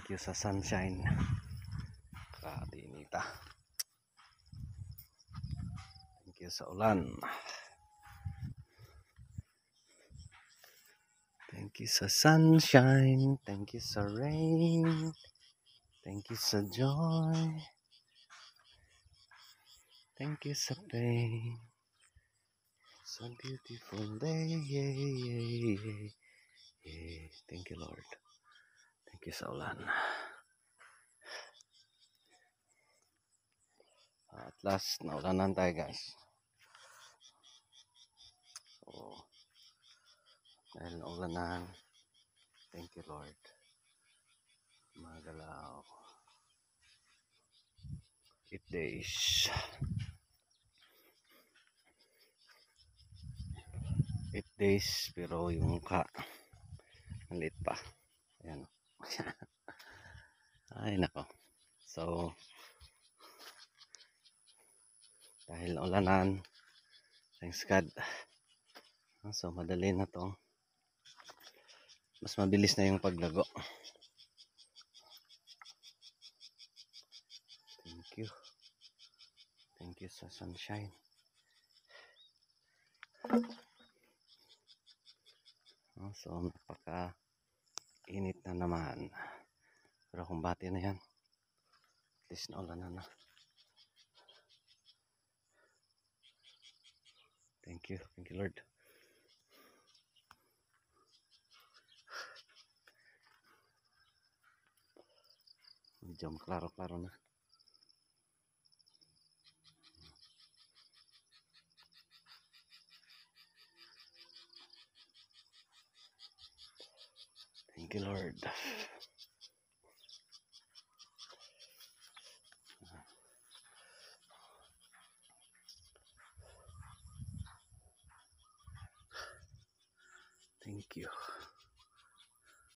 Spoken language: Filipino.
Thank you sa sunshine. Kadinita. Thank you sa ulan. Thank you sa sunshine. Thank you sa rain. Thank you sa joy. Thank you sa pain. It's a beautiful day. Thank you, Lord. Thank you sa ulan. At last, naulanan tayo, guys. So, dahil naulanan, thank you, Lord. Magalaw. 8 days. 8 days, pero yung mukha, maliit pa. Ayan. Ay, nako. So, dahil naulanan, thanks God. So, madali na to. Mas mabilis na yung paglago. Thank you. Thank you sa sunshine. So, napaka-init na naman. Pero kung bati na yan, at least naulanan na. Thank you. Thank you, Lord. Medyo maklaro-klaro na. Thank you, Lord. Thank you.